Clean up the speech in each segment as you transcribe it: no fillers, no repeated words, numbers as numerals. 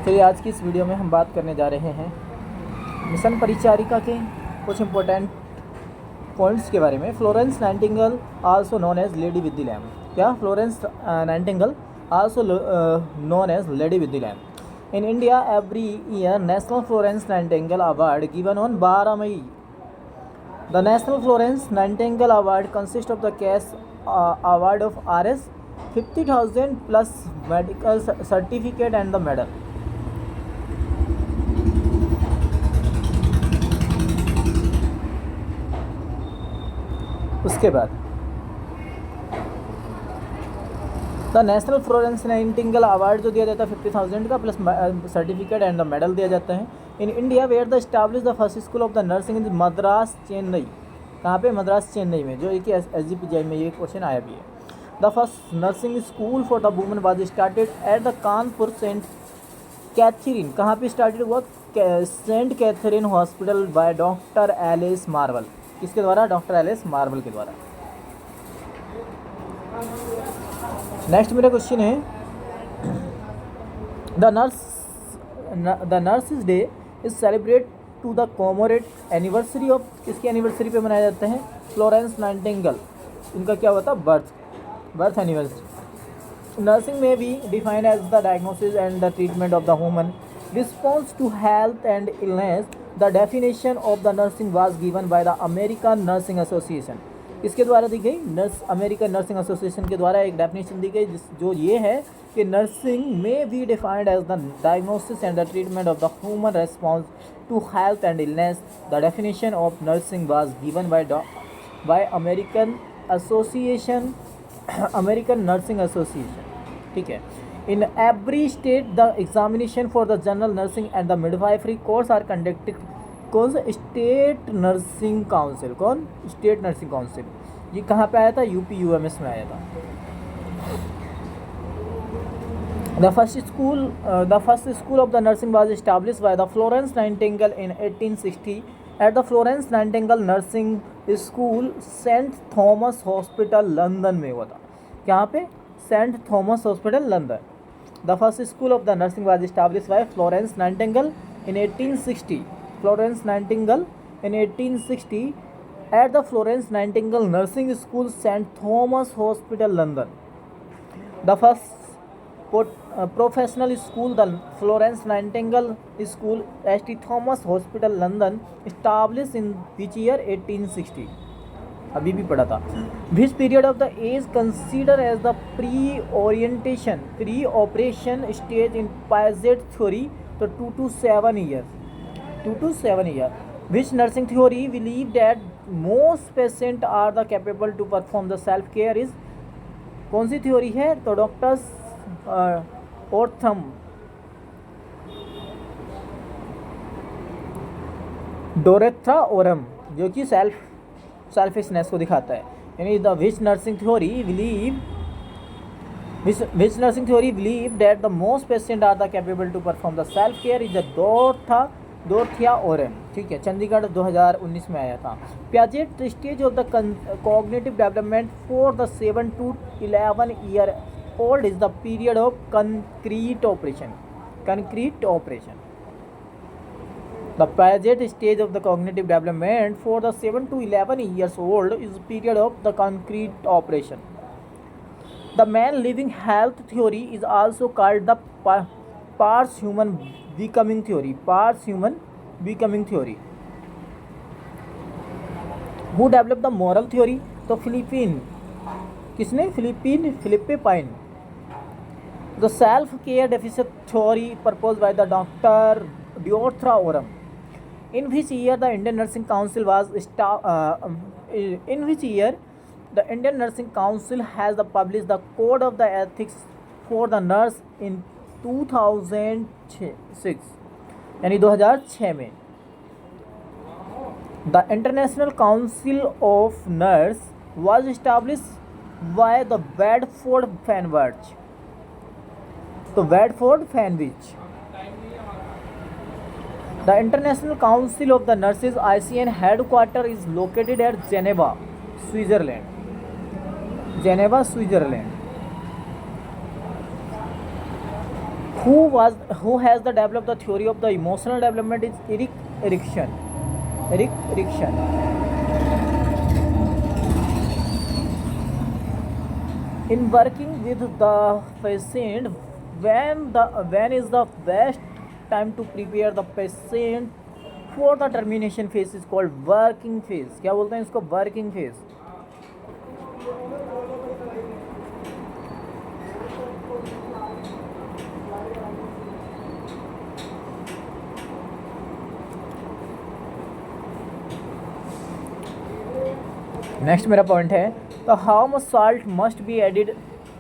चलिए आज की इस वीडियो में हम बात करने जा रहे हैं मिशन परिचारिका के कुछ इम्पोर्टेंट पॉइंट्स के बारे में। Florence Nightingale also known as lady with the lamp. क्या? Florence Nightingale also known as lady with the lamp. In India every year national Florence Nightingale award given on 12 मई। The national Florence Nightingale award consist of the cash award of Rs 50,000 plus medical certificate and the medal. उसके बाद the national Florence Nightingale award जो दिया जाता है 50,000 का plus certificate and the medal दिया जाता है। In India where the establish the first school of the nursing in Madras Chennai. कहाँ पे? मद्रास चेन्नई में, जो एक SGPGI में ये क्वेश्चन आया भी है। The first nursing school for the women was started at the Kanpur saint Catherine. कहाँ पे स्टार्टेड हुआ? Saint Catherine hospital by doctor Alice Marvel. किसके द्वारा? डॉक्टर एलिस मार्वल के द्वारा। नेक्स्ट मेरा क्वेश्चन है the nurses day is celebrate to the commemorate anniversary of. किसकी एनिवर्सरी पे मनाया जाता है? Florence Nightingale. इनका क्या होता? Birth anniversary. नर्सिंग में be defined as the diagnosis and the treatment of the human response to health and illness. The definition of the nursing was given by the American Nursing Association. इसके द्वारा दी गई American Nursing association के द्वारा एक definition दी गई जो ये है कि नर्सिंग में be defined as the diagnosis and the treatment of the human response to health and illness. The definition of nursing was given by American Nursing Association. ठीक है। In every state, the examination for the general nursing and the midwifery course are conducted. कौन सा? State nursing council. कौन? State nursing council. ये कहाँ पे आया था? UP-UMS में आया था। The first school of the nursing was established by the Florence Nightingale in 1860 at the Florence Nightingale Nursing School, St. Thomas Hospital, London में हुआ था। कहाँ पे? Saint Thomas hospital, London. The first school of the nursing was established by Florence Nightingale in 1860। Florence Nightingale in 1860 at the Florence Nightingale nursing school, saint Thomas hospital, London. The first professional school the Florence Nightingale school, ST Thomas hospital, London, established in which year? 1860। अभी भी पढ़ा था। This period of the age consider as the pre operation stage in Piaget theory, तो 2 to 7 year. Which nursing theory believe that most patient are the capable to perform the self care is. कौन सी theory है? तो doctors ऑर्थम डोरेथा Oram, जो कि selfishness को दिखाता है। यानी the which nursing theory believe that the most patient are the capable to perform the self care is the Dorothea Orem. ठीक है, चंडीगढ़ 2019 में आया था। Piaget stage of the cognitive development for the 7 to 11 year old is the period of concrete operation. The Piaget stage of the cognitive development for the 7 to 11 years old is period of the concrete operation. The man living health theory is also called the pars human becoming theory. Who developed the moral theory? तो किसने? Philippe pine. The self care deficit theory proposed by the Dr. Diotra Oram. In which year the Indian Nursing Council has published the Code of the Ethics for the Nurse in 2006, यानी 2006 में। The International Council of Nurse was established by the Bedford Fanwich. तो Bedford Fanwich। The International Council of the Nurses ICN headquarter is located at Geneva, Switzerland. Who has the developed the theory of the emotional development is Erik Erikson. Erik Erikson. In working with the patient, when is the best time to prepare the patient for the termination phase is called working phase. क्या बोलते हैं इसको? Working phase. Next मेरा point है, तो how much salt must be added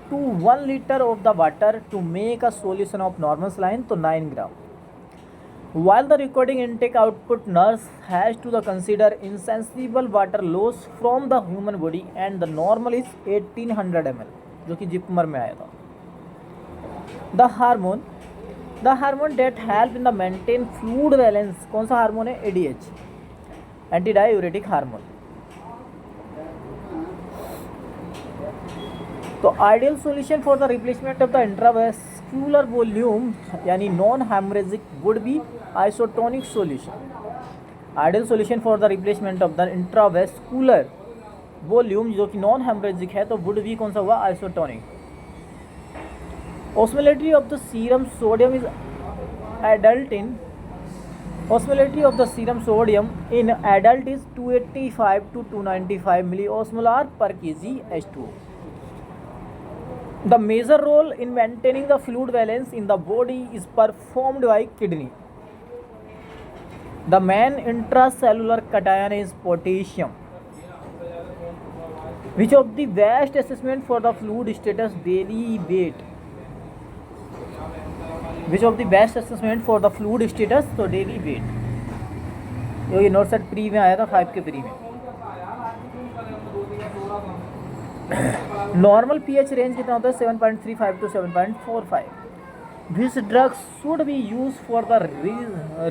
to 1 litre of the water to make a solution of normal saline, तो 9 ग्राम. While the recording intake output nurse has to the consider insensible water loss from the human body and the normal is 1800 ml, जो कि जिपमर में आया था. The hormone that help in the maintain fluid balance, कौन सा hormone है? ADH, antidiuretic hormone. तो ideal solution for the replacement of the intravascular volume यानी non haemorrhagic would be isotonic solution. Ideal solution for the replacement of the intravascular volume जो कि non haemorrhagic है तो would be कौन सा हुआ? Isotonic. Osmolarity of the serum sodium is adult in osmolarity of the serum sodium in adult is 285 to 295 milliosmolar per kg H2O. The major role in maintaining the fluid balance in the body is performed by kidney. The main intracellular cation is potassium. Which of the best assessment for the fluid status? Daily weight. Which of the best assessment for the fluid status? तो daily weight. ये not set pre में आया था, 5 के pre में. Normal pH range कितना होता है? 7.35 to 7.45. This drug should be used for the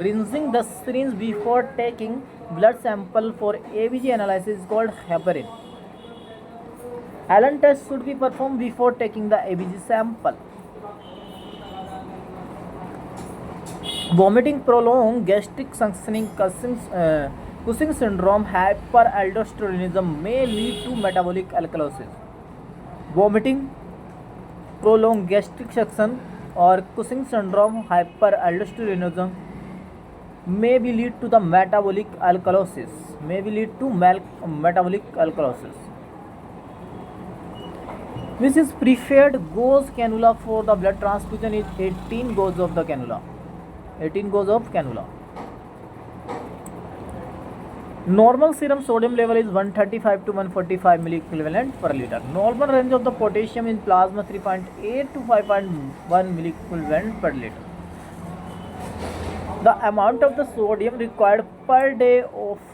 rinsing the syringe before taking blood sample for ABG analysis is called heparin. Allen test should be performed before taking the ABG sample. Vomiting, prolonged gastric functioning, Cushing syndrome, hyperaldosteronism may lead to metabolic alkalosis. Vomiting, prolonged gastric function और Cushing syndrome, hyperaldosteronism may be lead to the metabolic alkalosis. May be lead to metabolic alkalosis. Which is preferred gauge cannula for the blood transfusion is 18 gauge of the cannula. 18 gauge of cannula. Normal serum sodium level is 135 to 145 milliequivalent per liter. Normal range of the potassium in plasma 3.8 to 5.1 milliequivalent per liter. The amount of the sodium required per day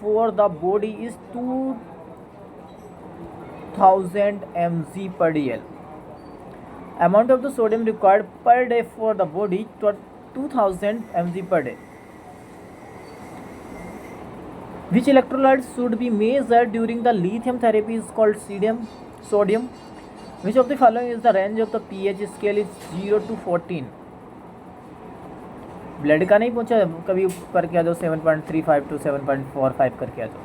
for the body is 2000 mg per dl. Amount of the sodium required per day for the body 2000 mg per day. Which electrolyte should be measured during the lithium therapy is called sodium. Which of the following is the range of the pH scale is 0 to 14. Blood का नहीं पूछा, कभी करके आ जाओ 7.35 to 7.45 करके आ जाओ.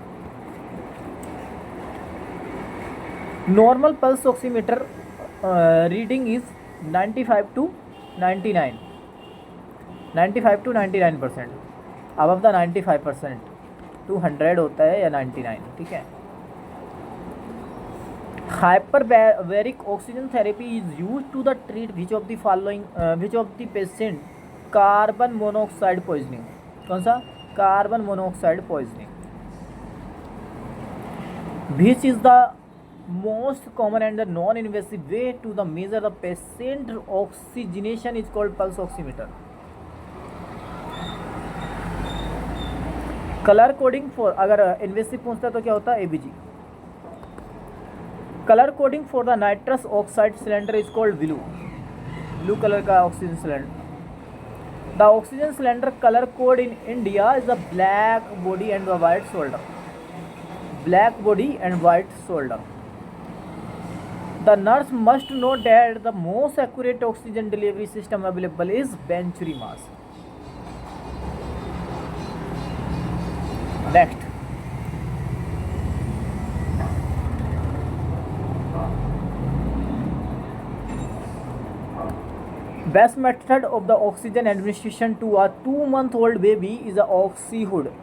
Normal pulse oximeter reading is 95 to 99%. Above the 95%, 200 होता है या 99, ठीक है. Hyperbaric oxygen therapy is use to the treat which of the following which of the patient carbon monoxide poisoning. कौन सा? Carbon monoxide poisoning. Which is the most common and the non invasive way to the measure the patient oxygenation is called pulse oximeter. Colour coding for, अगर invasive पूछता है तो क्या होता है? ABG. Colour coding for the nitrous oxide cylinder is called blue colour का oxygen cylinder. The oxygen cylinder colour code in India is the black body and the white shoulder. Black body and white shoulder. The nurse must know that the most accurate oxygen delivery system available is Venturi mask. Next, best method of the oxygen administration to a 2-month-old baby is a oxy-hood.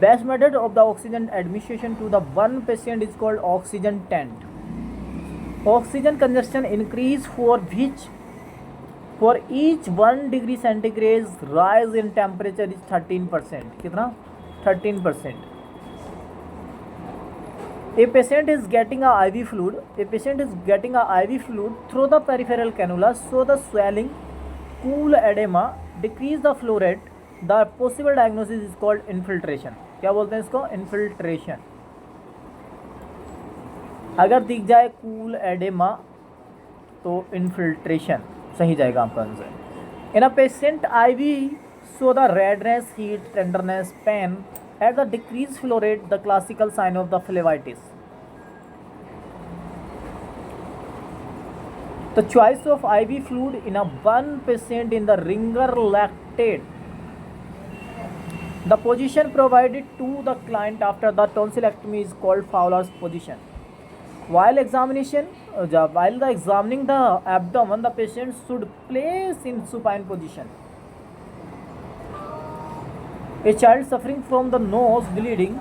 Best method of the oxygen administration to the one patient is called oxygen tent. Oxygen consumption increase for each 1 degree centigrade rise in temperature is 13%. कितना? 13%. A patient is getting a IV fluid. Through the peripheral cannula, so the swelling, cool edema, decrease the flow rate. The possible diagnosis is called infiltration. क्या बोलते हैं इसको? Infiltration. अगर दिख जाए cool oedema तो infiltration सही जाएगा आपका answer. In a patient IV show the redness, heat, tenderness, pain at the decreased flow rate, the classical sign of the phlebitis. The choice of IV fluid in a one patient in the ringer lactate. The position provided to the client after the tonsillectomy is called Fowler's position. While examining the abdomen, the patient should place in supine position. A child suffering from the nose bleeding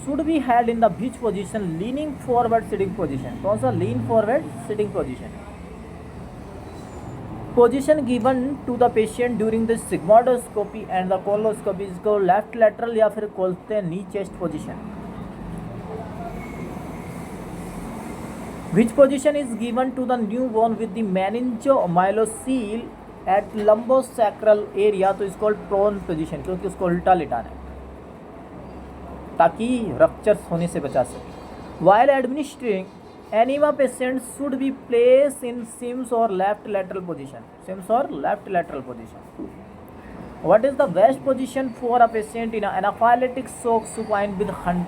should be held in the which position? Leaning forward sitting position. कौन सा? Lean forward sitting position. Position given to the patient during the sigmoidoscopy and the coloscopy is called left lateral या फिर बोलते हैं knee chest position. Which position is given to the newborn with the meningomyelocele at lumbosacral area? तो इसको prone position, क्योंकि उसको उल्टा लिटाना है ताकि रप्चर्स होने से बचा सके. While administering enema, patient should be placed in Sims or left lateral position. What is the best position for a patient in an anaphylactic shock supine with hunt?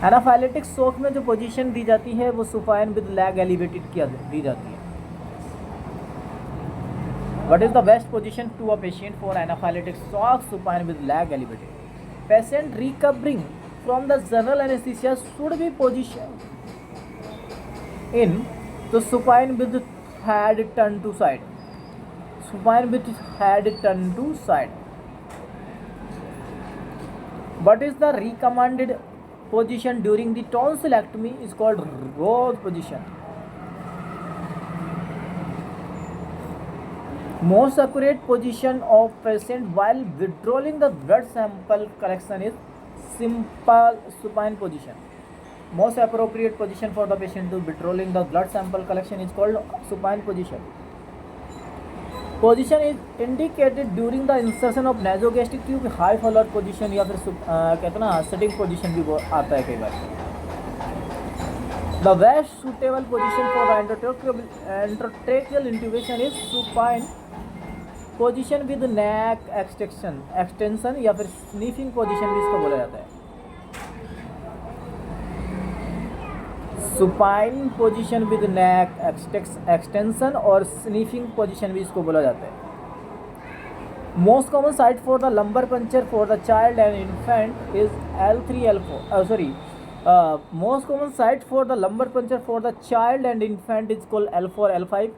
Anaphylactic shock में जो position दी जाती है वो supine with leg elevated दी जाती है. What is the best position to a patient for anaphylactic shock supine with leg elevated? Patient recovering from the general anesthesia should be positioned in the supine with head turned to side. What is the recommended position during the tonsillectomy? Is called Rose position. Most accurate position of patient while withdrawing the blood sample collection is simple supine position. Most appropriate position for the patient to withdrawing the blood sample collection is called supine position. Position is indicated during the insertion of nasogastric tube. High forward position या फिर कहते हैं ना sitting position भी आता है कई बार. The best suitable position for the endotracheal intubation is supine position with neck extension या फिर स्नीफिंग पोजीशन भी इसको बोला जाता है. Supine position with neck extension और स्नीफिंग पोजीशन भी इसको बोला जाता है. Most common site for the lumbar puncture for the child and infant is L3 L4. Most common site for the lumbar puncture for the child and infant is called L4 L5.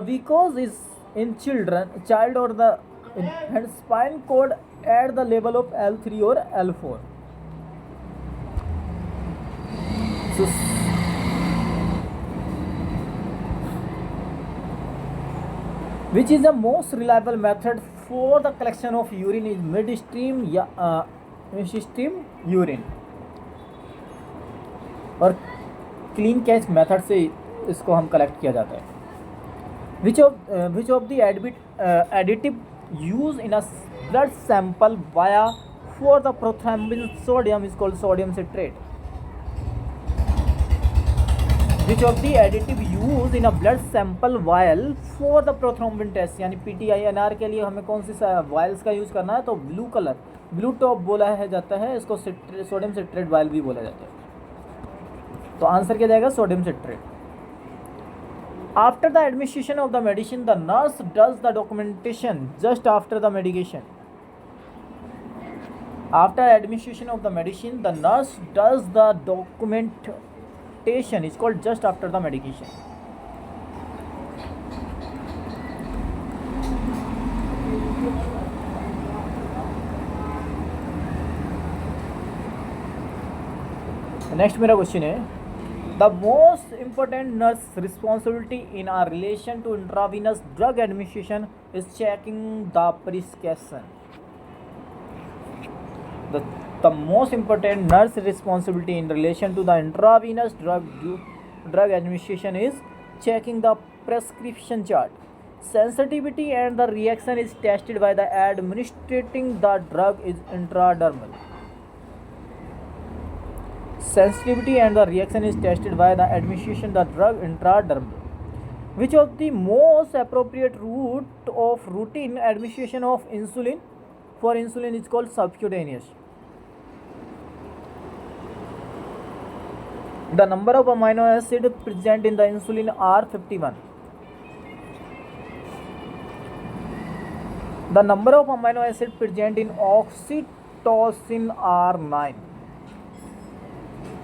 Because is in child or the infant spine cord at the level of L3 or L4. So, which is the most reliable method for the collection of urine is midstream urine और clean catch method से इसको हम collect किया जाता है. which of the additive used in a blood sample via for the prothrombin sodium is called sodium citrate. Which of the additive used in a blood sample vial for the prothrombin test यानी PTINR के लिए हमें कौन सी vials का use करना है? तो blue blue top बोला है जाता है इसको, सोडियम सिट्रेट वायल भी बोला जाता है। तो आंसर क्या जाएगा, sodium citrate. After the administration of the medicine the nurse does the documentation just after the medication. After administration of the medicine, the nurse does the documentation. It's called just after the medication. Next मेरा question है, the most important nurse responsibility in our relation to intravenous drug administration is checking the prescription. The most important nurse responsibility in relation to the intravenous drug administration is checking the prescription chart. Sensitivity and the reaction is tested by the administrating the drug is intradermal. Sensitivity and the reaction is tested by the administration the drug intradermal. Which of the most appropriate route of routine administration of insulin for insulin is called subcutaneous. The number of amino acid present in the insulin are 51. The number of amino acid present in oxytocin are 9.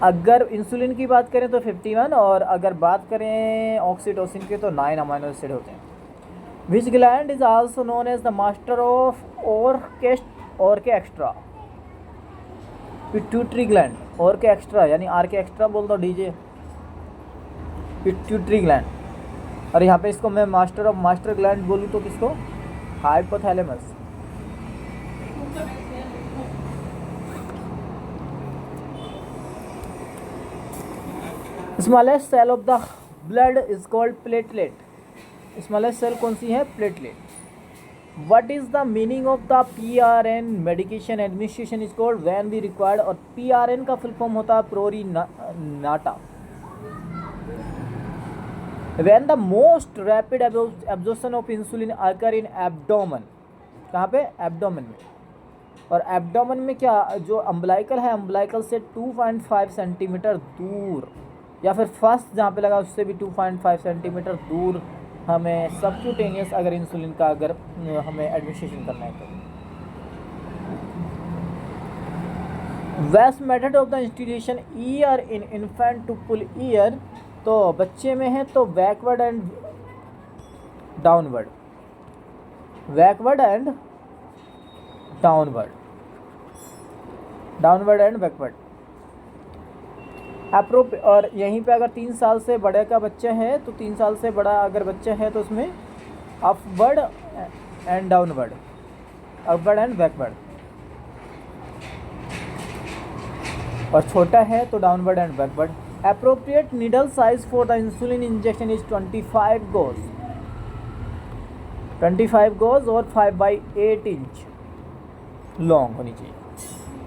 अगर insulin की बात करें तो 51 और अगर बात करें oxytocin के तो 9 अमीनो एसिड होते हैं। Which gland is also known as the master of orchestra? Pituitary gland, और के एक्स्ट्रा यानी आर के एक्स्ट्रा बोल दो डीजे, पिट्यूटरी ग्लैंड। और यहाँ पे इसको मैं मास्टर ग्लैंड बोलूँ तो किसको, hypothalamus. Smallest cell of the blood is called platelet. Smallest cell कौन सी है, platelet. What is the meaning of the PRN medication administration is called when we required, और PRN का फुल फॉर्म होता है प्रोरिनाटा। When the most rapid absorption of insulin occur in abdomen, कहाँ पे, abdomen में। और एब्डोमेन में क्या, जो अम्बलाइकल है, अम्बलाइकल से 2.5 सेंटीमीटर दूर, या फिर फर्स्ट जहाँ पे लगा उससे भी 2.5 सेंटीमीटर दूर हमें सबक्यूटेनियस अगर इंसुलिन का अगर हमें एडमिनिस्ट्रेशन करना है तो। Best method of the institution ear in infant to pull ear, तो बच्चे में है तो backward and downward, backward and downward, downward and backward और यहीं पे अगर 3 साल से बड़े का बच्चा है तो 3 साल से बड़ा अगर बच्चा है तो उसमें upward and downward, upward and backward, और छोटा है तो downward and backward. Appropriate needle size for the insulin injection is 25 goes, 25 goes और 5/8 इंच लॉन्ग होनी चाहिए।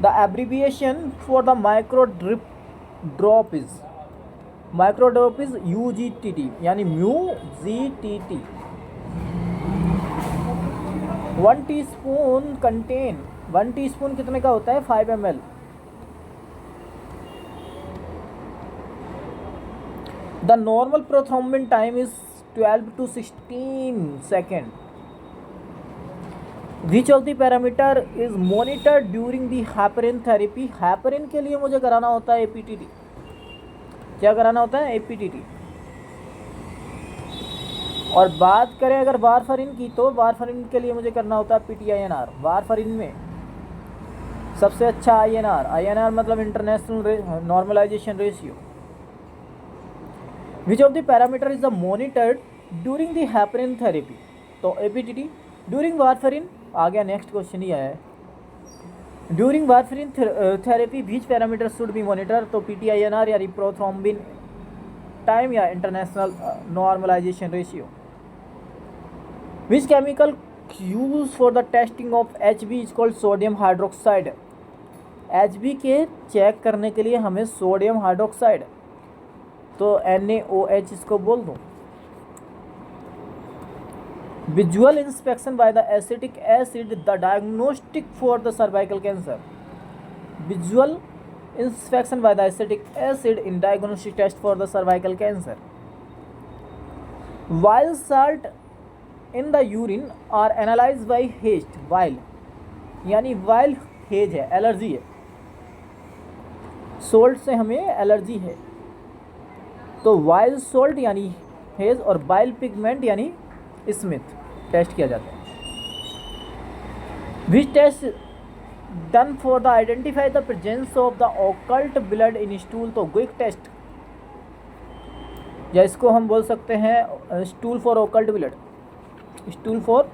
The abbreviation for the micro drop is UGTT यानी MUGTT। 1 टीस्पून कंटेन, 1 टीस्पून कितने का होता है, 5 ml। The normal prothrombin time is 12 to 16 second. Which of the parameter is monitored during the heparin therapy. Heparin के लिए मुझे कराना होता है APTT। क्या कराना होता है, APTT। और बात करें अगर वारफरिन की तो वारफरिन के लिए मुझे करना होता है PTINR। वारफरिन में सबसे अच्छा INR मतलब international normalization ratio. Which of the parameter is the monitored during the heparin therapy, तो APTT। ड्यूरिंग वारफरिन आ गया, नेक्स्ट क्वेश्चन ही आया है। During warfarin therapy which parameter should be monitor, तो PTINR या प्रोथ्रोम्बिन टाइम या international normalization ratio. Which chemical use for the testing of HB is called sodium hydroxide. HB के check करने के लिए हमें सोडियम हाइड्रोक्साइड, तो NaOH इसको बोल दूँ। Visual inspection by the acetic acid, the diagnostic for the cervical cancer. Visual inspection by the acetic acid in diagnostic test for the cervical cancer. While salt in the urine are analyzed by H. while यानी while Hay's है, allergy है, salt से हमें allergy है, तो bile salt यानी Hay's और bile pigment यानी स्मिथ टेस्ट किया जाता है. Which test done for the identify the presence of the occult blood in stool. तो ग्विक टेस्ट, या इसको हम बोल सकते हैं stool for occult blood, stool for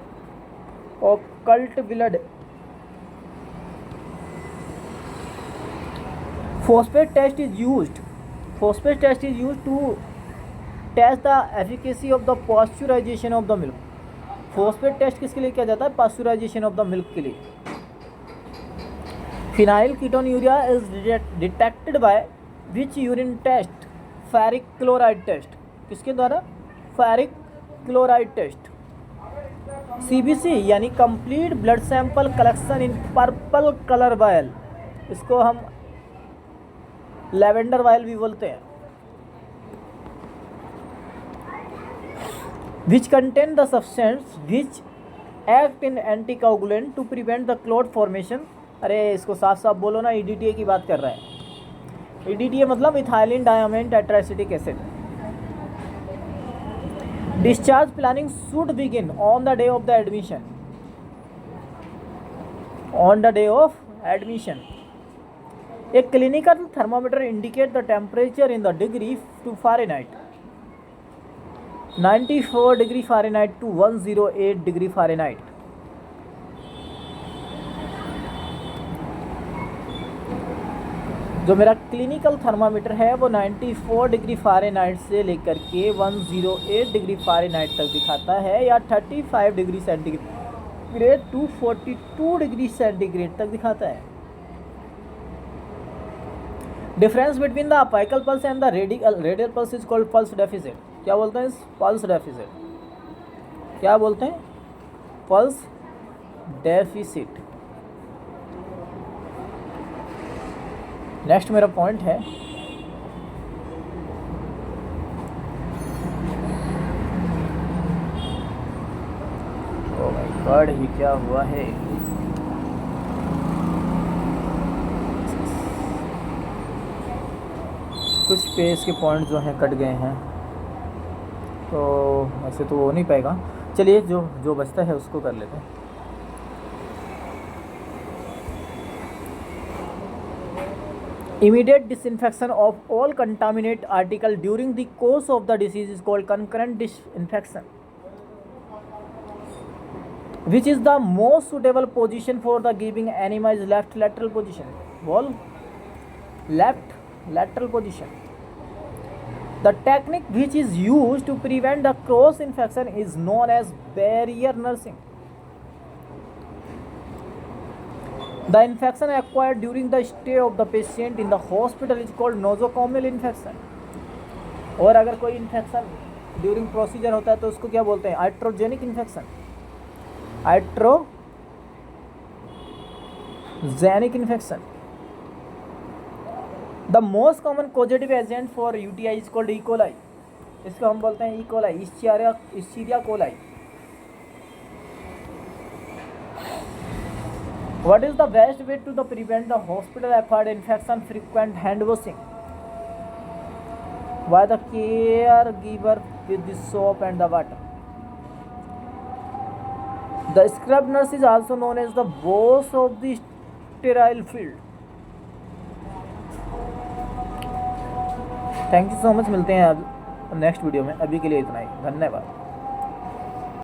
occult blood. Phosphate test is used. Phosphate test is used to test the efficacy of the pasteurization of the milk. Phosphate test किसके लिए किया जाता है? Pasteurization of the milk के लिए. Phenylketonuria is detected by which urine test? Ferric chloride test. किसके द्वारा? Ferric chloride test. CBC यानी complete blood sample collection in purple color vial. इसको हम लैवेंडर वायल भी बोलते हैं. Which contain the substance which act in anti coagulant to prevent the clot formation. अरे इसको साफ साफ बोलो ना, EDTA की बात कर रहे हैं. EDTA मतलब ethylene diamine tetraacetic acid. Discharge planning should begin on the day of the admission. On the day of admission. A clinical thermometer indicates the temperature in the degree to Fahrenheit. 94 degree Fahrenheit to 108 degree Fahrenheit. जो मेरा clinical thermometer है वो 94 degree Fahrenheit से लेकर के 108 degree Fahrenheit तक दिखाता है, या 35 degree centigrade to 42 degree centigrade तक दिखाता है. Difference between the apical pulse and the radial pulse is called pulse deficit. क्या बोलते हैं? Pulse deficit. क्या बोलते हैं? Pulse deficit. नेक्स्ट मेरा पॉइंट है ओ माय गॉड, ये क्या हुआ है? कुछ पेज के पॉइंट जो हैं कट गए हैं, तो ऐसे तो हो नहीं पाएगा. चलिए जो बचता है उसको कर लेते हैं. Immediate disinfection of all contaminate article during the course of the disease is called concurrent disinfection. Which is the most suitable position for the giving enema is left lateral position. Wall left lateral position. The technique which is used to prevent the cross infection is known as barrier nursing. The infection acquired during the stay of the patient in the hospital is called nosocomial infection. और अगर कोई infection during procedure होता है तो उसको क्या बोलते हैं? Iatrogenic infection. Iatrogenic infection. The most common causative agent for UTI is called E. coli. इसको हम बोलते हैं E. coli, Escherichia coli. What is the best way to prevent the hospital-acquired infection? Frequent hand washing by the caregiver with the soap and the water. The scrub nurse is also known as the boss of the sterile field. Thank you so much. मिलते हैं अब next video में. अभी के लिए इतना ही. धन्यवाद.